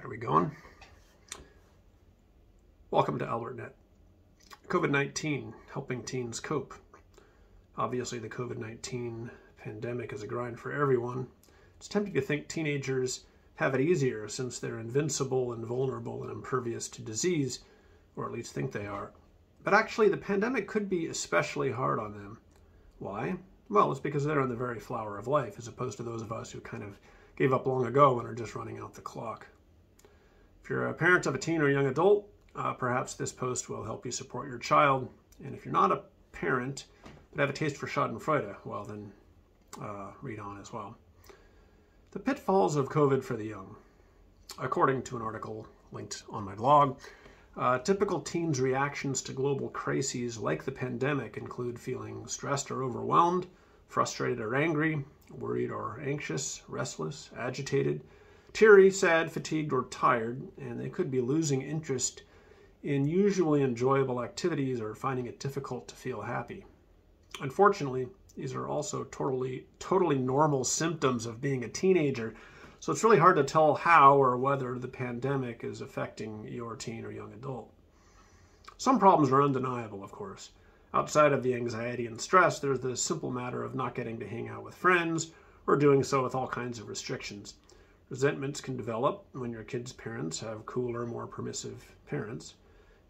Are we going? Welcome to albertnet. COVID-19, helping teens cope. Obviously, the COVID-19 pandemic is a grind for everyone. It's tempting to think teenagers have it easier since they're invincible and vulnerable and impervious to disease, or at least think they are. But actually, the pandemic could be especially hard on them. Why? Well, it's because they're in the very flower of life, as opposed to those of us who kind of gave up long ago and are just running out the clock. If you're a parent of a teen or young adult, perhaps this post will help you support your child. And if you're not a parent, but have a taste for Schadenfreude, well then, read on as well. The pitfalls of COVID for the young. According to an article linked on my blog, typical teens' reactions to global crises like the pandemic include feeling stressed or overwhelmed, frustrated or angry, worried or anxious, restless, agitated, teary, sad, fatigued, or tired, and they could be losing interest in usually enjoyable activities or finding it difficult to feel happy. Unfortunately, these are also totally normal symptoms of being a teenager, so it's really hard to tell how or whether the pandemic is affecting your teen or young adult. Some problems are undeniable, of course. Outside of the anxiety and stress, there's the simple matter of not getting to hang out with friends or doing so with all kinds of restrictions. Resentments can develop when your kids' parents have cooler, more permissive parents.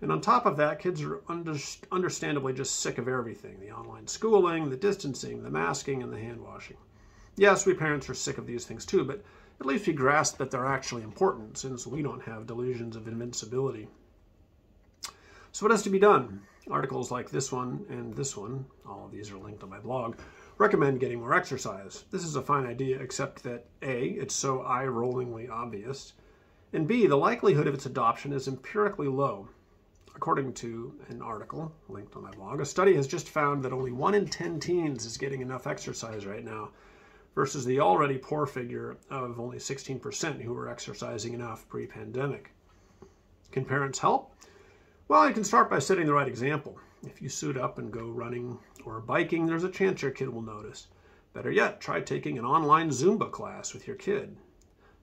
And on top of that, kids are understandably just sick of everything. The online schooling, the distancing, the masking, and the hand washing. Yes, we parents are sick of these things too, but at least we grasp that they're actually important since we don't have delusions of invincibility. So what has to be done? Articles like this one and this one, all of these are linked on my blog, recommend getting more exercise. This is a fine idea, except that A, it's so eye-rollingly obvious, and B, the likelihood of its adoption is empirically low. According to an article linked on my blog, a study has just found that only 1 in 10 teens is getting enough exercise right now, versus the already poor figure of only 16% who were exercising enough pre-pandemic. Can parents help? Well, you can start by setting the right example. If you suit up and go running or biking, there's a chance your kid will notice. Better yet, try taking an online Zumba class with your kid.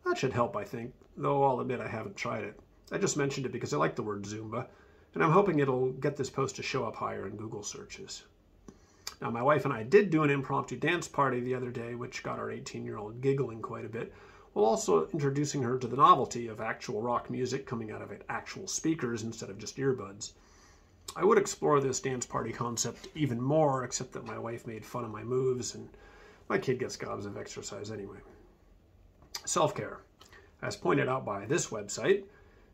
That should help, I think, though I'll admit I haven't tried it. I just mentioned it because I like the word Zumba, and I'm hoping it'll get this post to show up higher in Google searches. Now, my wife and I did do an impromptu dance party the other day, which got our 18-year-old giggling quite a bit, while also introducing her to the novelty of actual rock music coming out of actual speakers instead of just earbuds. I would explore this dance party concept even more, except that my wife made fun of my moves, and my kid gets gobs of exercise anyway. Self-care. As pointed out by this website,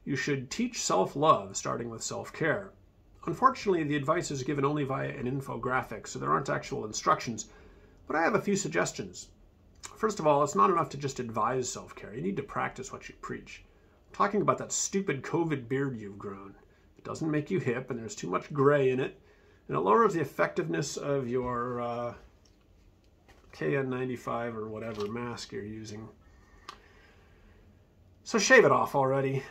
you should teach self-love, starting with self-care. Unfortunately, the advice is given only via an infographic, so there aren't actual instructions, but I have a few suggestions. First of all, it's not enough to just advise self-care. You need to practice what you preach. I'm talking about that stupid COVID beard you've grown. It doesn't make you hip, and there's too much gray in it, and it lowers the effectiveness of your KN95 or whatever mask you're using. So shave it off already.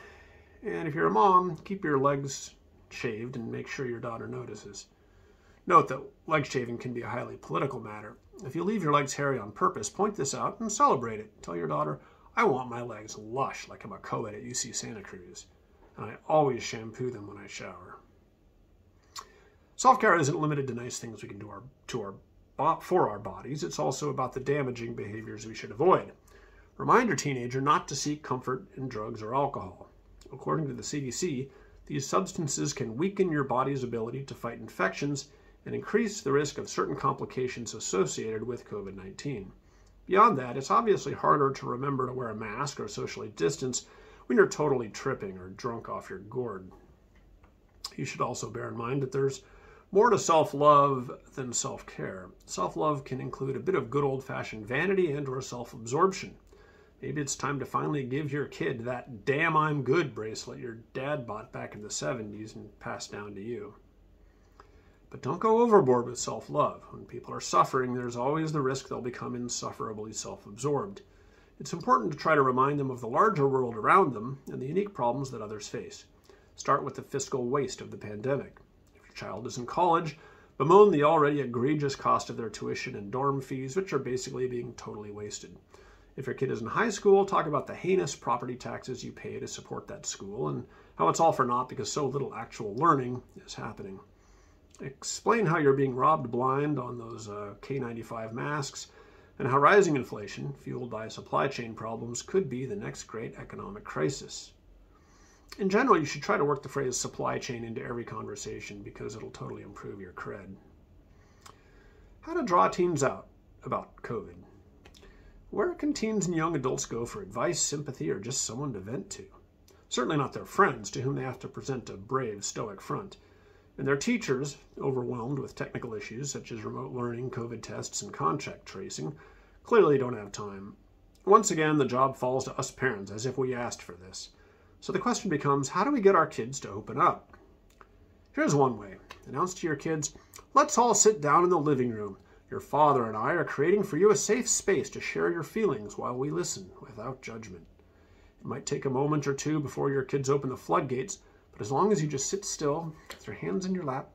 And if you're a mom, keep your legs shaved and make sure your daughter notices. Note that leg shaving can be a highly political matter. If you leave your legs hairy on purpose, point this out and celebrate it. Tell your daughter, I want my legs lush like I'm a co-ed at UC Santa Cruz. And I always shampoo them when I shower. Self-care isn't limited to nice things we can do for our bodies. It's also about the damaging behaviors we should avoid. Remind your teenager not to seek comfort in drugs or alcohol. According to the CDC, these substances can weaken your body's ability to fight infections and increase the risk of certain complications associated with COVID-19. Beyond that, it's obviously harder to remember to wear a mask or socially distance when you're totally tripping or drunk off your gourd. You should also bear in mind that there's more to self-love than self-care. Self-love can include a bit of good old-fashioned vanity and or self-absorption. Maybe it's time to finally give your kid that "damn I'm good" bracelet your dad bought back in the 70s and passed down to you. But don't go overboard with self-love. When people are suffering, there's always the risk they'll become insufferably self-absorbed. It's important to try to remind them of the larger world around them and the unique problems that others face. Start with the fiscal waste of the pandemic. If your child is in college, bemoan the already egregious cost of their tuition and dorm fees, which are basically being totally wasted. If your kid is in high school, talk about the heinous property taxes you pay to support that school and how it's all for naught because so little actual learning is happening. Explain how you're being robbed blind on those K95 masks and how rising inflation, fueled by supply chain problems, could be the next great economic crisis. In general, you should try to work the phrase supply chain into every conversation because it'll totally improve your cred. How to draw teens out about COVID. Where can teens and young adults go for advice, sympathy, or just someone to vent to? Certainly not their friends, to whom they have to present a brave, stoic front. And their teachers, overwhelmed with technical issues such as remote learning, COVID tests, and contact tracing, clearly don't have time. Once again, the job falls to us parents, as if we asked for this. So the question becomes, how do we get our kids to open up? Here's one way. Announce to your kids, let's all sit down in the living room. Your father and I are creating for you a safe space to share your feelings while we listen without judgment. It might take a moment or two before your kids open the floodgates, but as long as you just sit still, with your hands in your lap,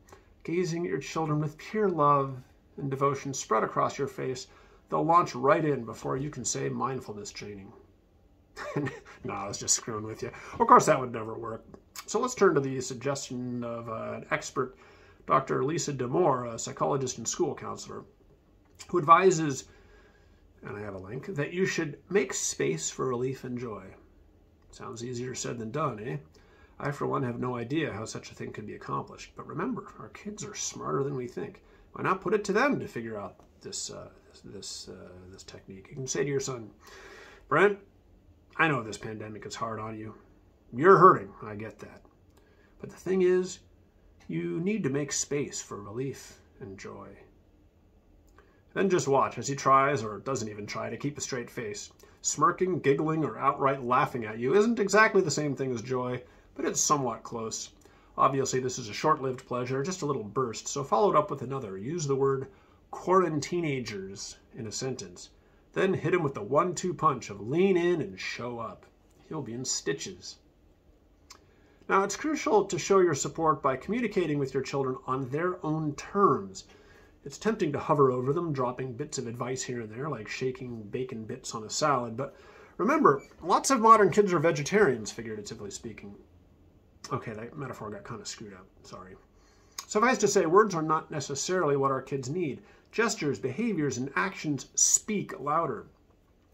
gazing at your children with pure love and devotion spread across your face, they'll launch right in before you can say mindfulness training. No, I was just screwing with you. Of course, that would never work. So let's turn to the suggestion of an expert, Dr. Lisa Damore, a psychologist and school counselor, who advises, and I have a link, that you should make space for relief and joy. Sounds easier said than done, eh? I, for one, have no idea how such a thing could be accomplished. But remember, our kids are smarter than we think. Why not put it to them to figure out this technique? You can say to your son, Brent, I know this pandemic is hard on you. You're hurting, I get that. But the thing is, you need to make space for relief and joy. Then just watch as he tries, or doesn't even try, to keep a straight face. Smirking, giggling, or outright laughing at you isn't exactly the same thing as joy, but it's somewhat close. Obviously, this is a short-lived pleasure, just a little burst, so follow it up with another. Use the word quarantinagers in a sentence. Then hit him with the 1-2 punch of lean in and show up. He'll be in stitches. Now, it's crucial to show your support by communicating with your children on their own terms. It's tempting to hover over them, dropping bits of advice here and there, like shaking bacon bits on a salad. But remember, lots of modern kids are vegetarians, figuratively speaking. Okay, that metaphor got kind of screwed up. Sorry. Suffice to say, words are not necessarily what our kids need. Gestures, behaviors, and actions speak louder.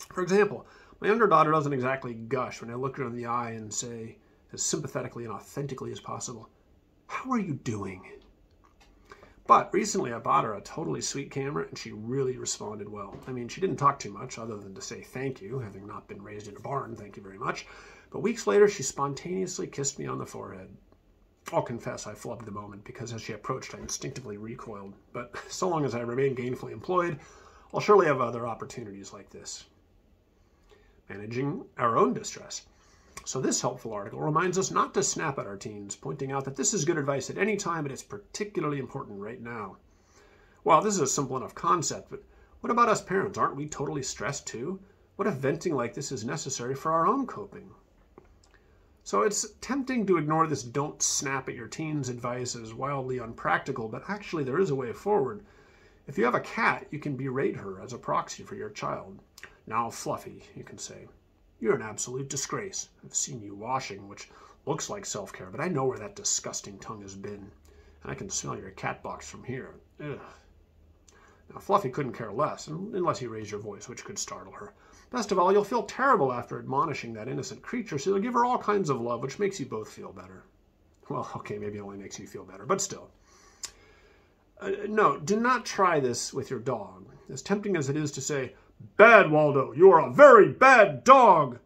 For example, my younger daughter doesn't exactly gush when I look her in the eye and say, as sympathetically and authentically as possible, "How are you doing?" But recently I bought her a totally sweet camera and she really responded well. I mean, she didn't talk too much other than to say thank you, having not been raised in a barn, thank you very much. But weeks later, she spontaneously kissed me on the forehead. I'll confess I flubbed the moment because as she approached, I instinctively recoiled. But so long as I remain gainfully employed, I'll surely have other opportunities like this. Managing our own distress. So this helpful article reminds us not to snap at our teens, pointing out that this is good advice at any time, but it's particularly important right now. Well, this is a simple enough concept, but what about us parents? Aren't we totally stressed too? What if venting like this is necessary for our own coping? So it's tempting to ignore this don't snap at your teens advice as wildly unpractical, but actually there is a way forward. If you have a cat, you can berate her as a proxy for your child. "Now, Fluffy," you can say, "you're an absolute disgrace. I've seen you washing, which looks like self-care, but I know where that disgusting tongue has been. And I can smell your cat box from here. Ugh." Now, Fluffy couldn't care less, unless you raise your voice, which could startle her. Best of all, you'll feel terrible after admonishing that innocent creature, so you'll give her all kinds of love, which makes you both feel better. Well, okay, maybe it only makes you feel better, but still. No, do not try this with your dog. As tempting as it is to say, "Bad, Waldo, you are a very bad dog,"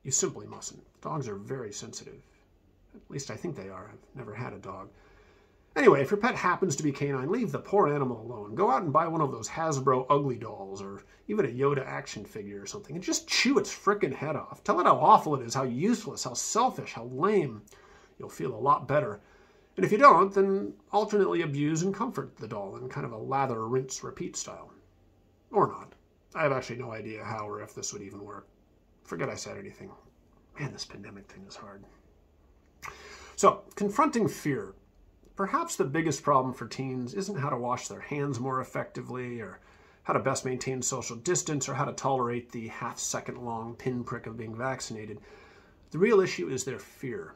you simply mustn't. Dogs are very sensitive. At least I think they are. I've never had a dog. Anyway, if your pet happens to be canine, leave the poor animal alone. Go out and buy one of those Hasbro ugly dolls or even a Yoda action figure or something and just chew its frickin' head off. Tell it how awful it is, how useless, how selfish, how lame. You'll feel a lot better. And if you don't, then alternately abuse and comfort the doll in kind of a lather, rinse, repeat style. Or not. I have actually no idea how or if this would even work. Forget I said anything. Man, this pandemic thing is hard. So, confronting fear. Perhaps the biggest problem for teens isn't how to wash their hands more effectively or how to best maintain social distance, or how to tolerate the half-second-long pinprick of being vaccinated. The real issue is their fear.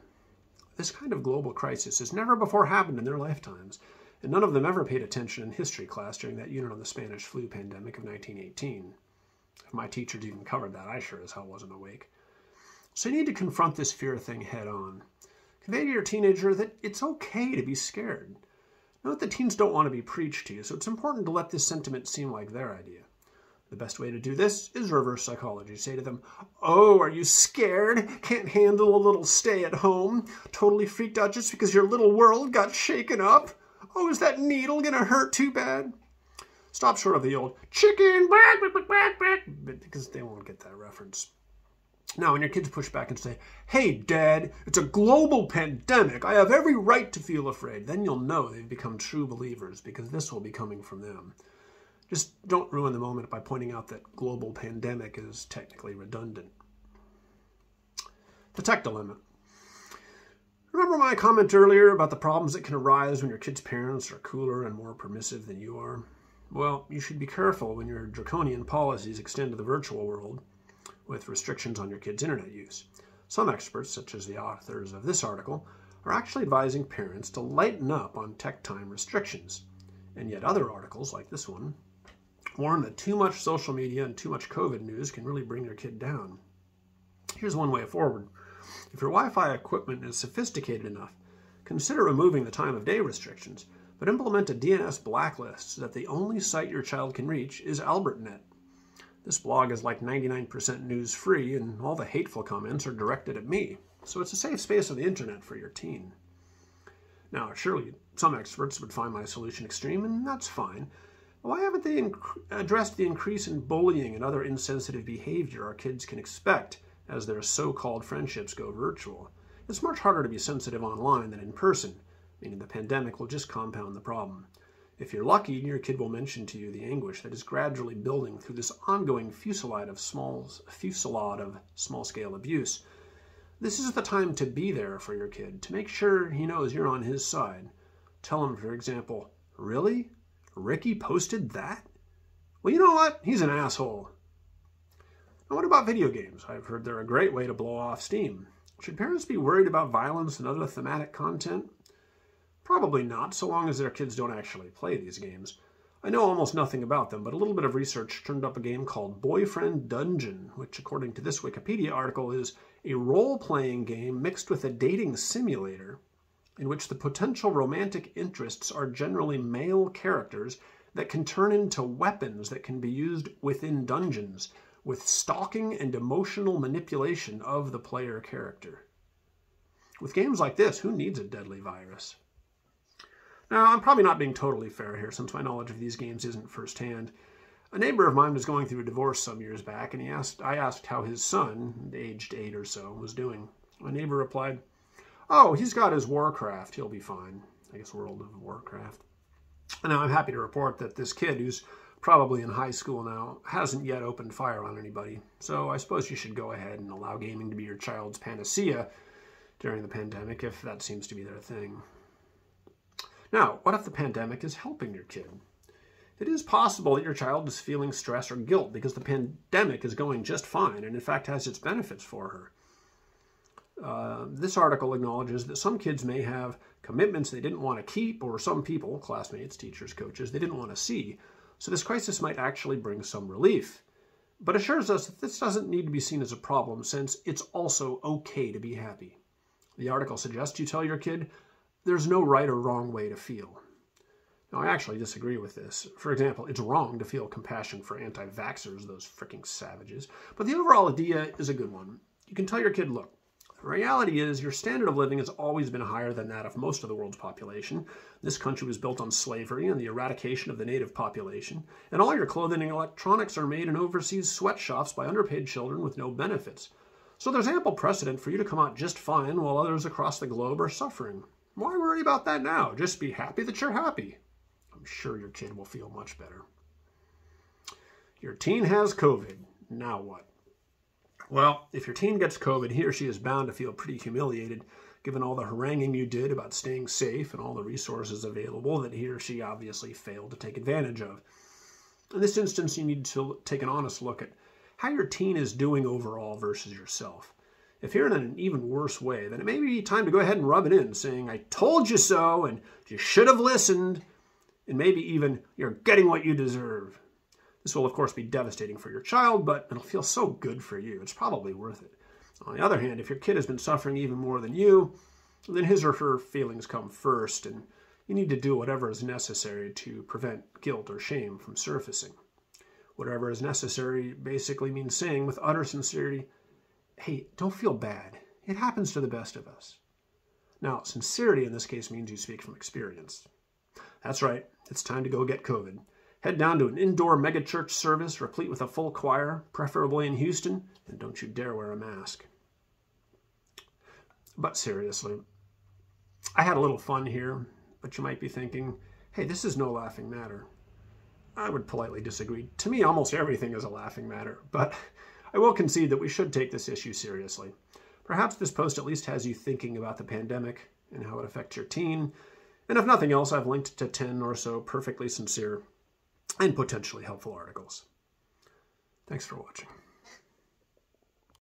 This kind of global crisis has never before happened in their lifetimes, and none of them ever paid attention in history class during that unit on the Spanish flu pandemic of 1918. If my teachers even covered that, I sure as hell wasn't awake. So you need to confront this fear thing head on. Convey to your teenager that it's okay to be scared. Note that teens don't want to be preached to, so it's important to let this sentiment seem like their idea. The best way to do this is reverse psychology. Say to them, "Oh, are you scared? Can't handle a little stay at home? Totally freaked out just because your little world got shaken up? Oh, is that needle gonna hurt too bad?" Stop short of the old chicken, because they won't get that reference. Now, when your kids push back and say, "Hey, Dad, it's a global pandemic. I have every right to feel afraid," then you'll know they've become true believers, because this will be coming from them. Just don't ruin the moment by pointing out that global pandemic is technically redundant. The tech dilemma. Remember my comment earlier about the problems that can arise when your kids' parents are cooler and more permissive than you are? Well, you should be careful when your draconian policies extend to the virtual world with restrictions on your kids' internet use. Some experts, such as the authors of this article, are actually advising parents to lighten up on tech time restrictions. And yet other articles, like this one, warn that too much social media and too much COVID news can really bring your kid down. Here's one way forward. If your Wi-Fi equipment is sophisticated enough, consider removing the time of day restrictions, but implement a DNS blacklist so that the only site your child can reach is albertnet. This blog is like 99% news-free, and all the hateful comments are directed at me, so it's a safe space on the internet for your teen. Now, surely some experts would find my solution extreme, and that's fine. Why haven't they addressed the increase in bullying and other insensitive behavior our kids can expect as their so-called friendships go virtual? It's much harder to be sensitive online than in person, meaning the pandemic will just compound the problem. If you're lucky, your kid will mention to you the anguish that is gradually building through this ongoing fusillade of small-scale abuse. This is the time to be there for your kid, to make sure he knows you're on his side. Tell him, for example, "Really? Ricky posted that? Well, you know what? He's an asshole." Now, what about video games? I've heard they're a great way to blow off steam. Should parents be worried about violence and other thematic content? Probably not, so long as their kids don't actually play these games. I know almost nothing about them, but a little bit of research turned up a game called Boyfriend Dungeon, which, according to this Wikipedia article, is a role-playing game mixed with a dating simulator in which the potential romantic interests are generally male characters that can turn into weapons that can be used within dungeons, with stalking and emotional manipulation of the player character. With games like this, who needs a deadly virus? Now, I'm probably not being totally fair here, since my knowledge of these games isn't firsthand. A neighbor of mine was going through a divorce some years back, and I asked how his son, aged 8 or so, was doing. My neighbor replied, "Oh, he's got his Warcraft. He'll be fine." I guess World of Warcraft. And now I'm happy to report that this kid, who's probably in high school now, hasn't yet opened fire on anybody. So I suppose you should go ahead and allow gaming to be your child's panacea during the pandemic, if that seems to be their thing. Now, what if the pandemic is helping your kid? It is possible that your child is feeling stress or guilt because the pandemic is going just fine and in fact has its benefits for her. This article acknowledges that some kids may have commitments they didn't want to keep, or some people, classmates, teachers, coaches, they didn't want to see. So this crisis might actually bring some relief, but assures us that this doesn't need to be seen as a problem, since it's also okay to be happy. The article suggests you tell your kid there's no right or wrong way to feel. Now, I actually disagree with this. For example, it's wrong to feel compassion for anti-vaxxers, those freaking savages. But the overall idea is a good one. You can tell your kid, look, the reality is your standard of living has always been higher than that of most of the world's population. This country was built on slavery and the eradication of the native population. And all your clothing and electronics are made in overseas sweatshops by underpaid children with no benefits. So there's ample precedent for you to come out just fine while others across the globe are suffering. Why worry about that now? Just be happy that you're happy. I'm sure your kid will feel much better. Your teen has COVID. Now what? Well, if your teen gets COVID, he or she is bound to feel pretty humiliated, given all the haranguing you did about staying safe and all the resources available that he or she obviously failed to take advantage of. In this instance, you need to take an honest look at how your teen is doing overall versus yourself. If you're in an even worse way, then it may be time to go ahead and rub it in, saying, I told you so, and you should have listened, and maybe even, you're getting what you deserve. This will, of course, be devastating for your child, but it'll feel so good for you. It's probably worth it. On the other hand, if your kid has been suffering even more than you, then his or her feelings come first, and you need to do whatever is necessary to prevent guilt or shame from surfacing. Whatever is necessary basically means saying with utter sincerity, hey, don't feel bad. It happens to the best of us. Now, sincerity in this case means you speak from experience. That's right, it's time to go get COVID. Head down to an indoor megachurch service replete with a full choir, preferably in Houston, and don't you dare wear a mask. But seriously, I had a little fun here, but you might be thinking, hey, this is no laughing matter. I would politely disagree. To me, almost everything is a laughing matter, but I will concede that we should take this issue seriously. Perhaps this post at least has you thinking about the pandemic and how it affects your teen, and if nothing else, I've linked to 10 or so perfectly sincere and potentially helpful articles. Thanks for watching.